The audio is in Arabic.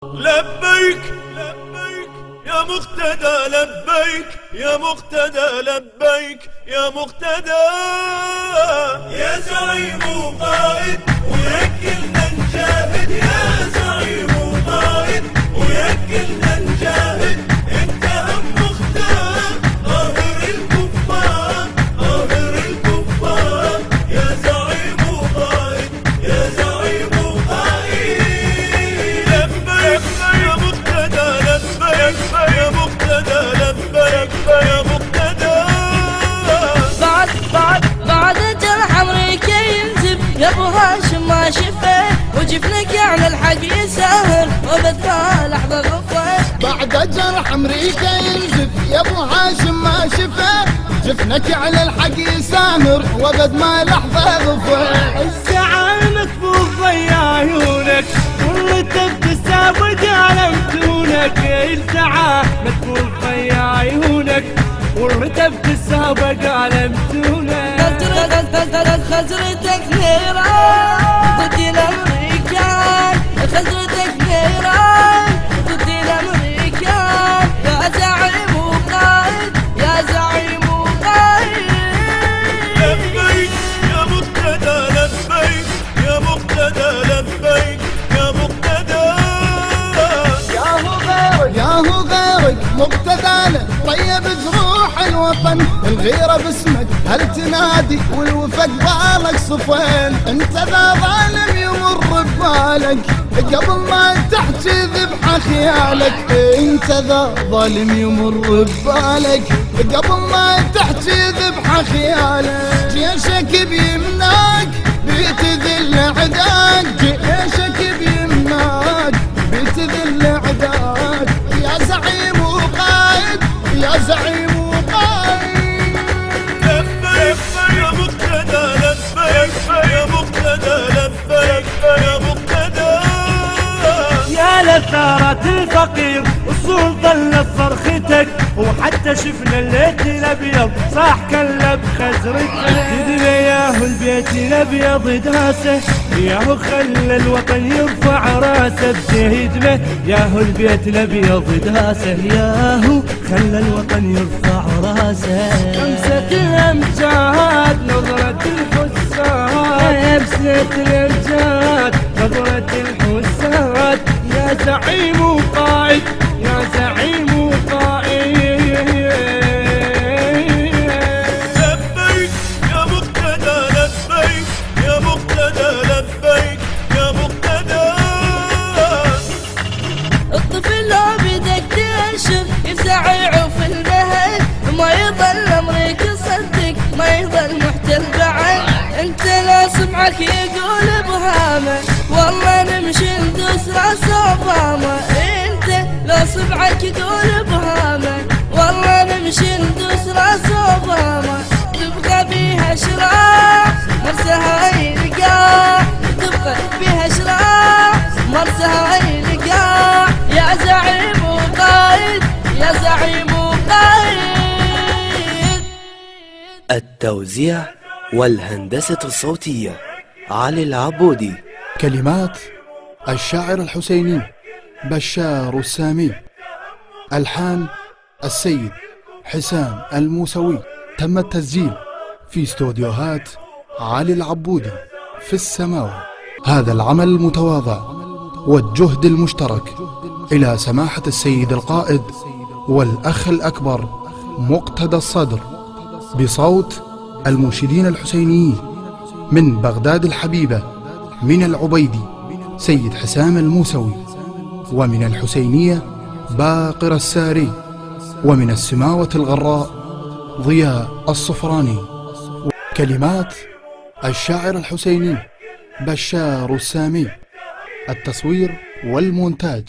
لبيك لبيك يا مقتدى، لبيك يا مقتدى، لبيك يا مقتدى، يا زعيم وقائد ويكلنا نجاهد، يا زعيم وقائد ويكلنا نجاهد، انت هم مختار قاهر الكفار، قاهر الكفار، يا زعيم وقائد، يا زعيم وقائد. لبيك يا مقتدى، لبيك يا مقتدى، لبيك يا مقتدى. بعد جرح امريكا ينزف يا ابو هاشم ما شفه، وجفنك على الحق يسهر وبدفع لحظه غفه. بعد جرح امريكا ينزف يا ابو هاشم ما شفه، جفنك على الحق يسامر وبد ما لحظه غفه. الزعل مكفوف ويا عيونك والرتب تسابق على متونك، الزعل مكفوف ويا عيونك والرتب تسابق على متونك. خزرتك نيران ضد الامريكان، خزرتك نيران ضد الامريكان، يا زعيم وقائد، يا زعيم وقائد. لبيك يا مقتدى، لبيك يا مقتدى، لبيك يا مقتدى. ياهو غيرك مقتدانا طيب جروح الوطن، الغيرة باسمك هل تنادي والوفا قبالك صفين، انت ذا ظالم يمر ببالك قبل ما تحكي ذبحة خيالك، انت ذا ظالم يمر ببالك قبل ما تحكي ذبحة خيالك. جيشك بيمناك بيتذل عداك، جيشك بيمناك بيتذل عداك، يا زعيم وقائد، يا زعيم وقائد. لبيك يا مقتدى، لبيك يا مقتدى، لبيك يا مقتدى. يا لثارة الفقير الصول ظلت صرختك، وحتى شفنا الليت الابيض صاح كلب خزرتك. تدري ياهو البيت الابيض داسه، ياهو خلى الوطن يرفع راسه بجهدمه، ياهو البيت الابيض داسه، ياهو خلى الوطن يرفع راسه. خمسة الامجاد نظرة الحساد، خمسة الامجاد نظرة الحساد، يا زعيم وقائد، يا زعيم وقائد. لبيك يا مقتدى، لبيك يا مقتدى، لبيك يا مقتدى. الطفل لو بدك تنشف يفزع يعوف المهد، ما يضل امريك يصدق، ما يضل محتل بعد. انت لو سمعك يقول بهامه والله نمشي ندوس راس اوباما، انت لو سمعك يقول بهامه والله نمشي ندوس راس اوباما. تبقى بيها شراع مرسها يلقى، تبقى بيها شراع مرسها يلقى، يا زعيم وقائد، يا زعيم وقائد. التوزيع والهندسة الصوتية علي العبودي. كلمات الشاعر الحسيني بشار السامي، ألحان السيد حسام الموسوي. تم التسجيل في استوديوهات علي العبودي في السماوة. هذا العمل المتواضع والجهد المشترك إلى سماحة السيد القائد والأخ الأكبر مقتدى الصدر، بصوت المنشدين الحسينيين من بغداد الحبيبة، من العبيدي سيد حسام الموسوي، ومن الحسينية باقر الساري، ومن السماوة الغراء ضياء الصفراني. كلمات الشاعر الحسيني بشار السامي. التصوير والمونتاج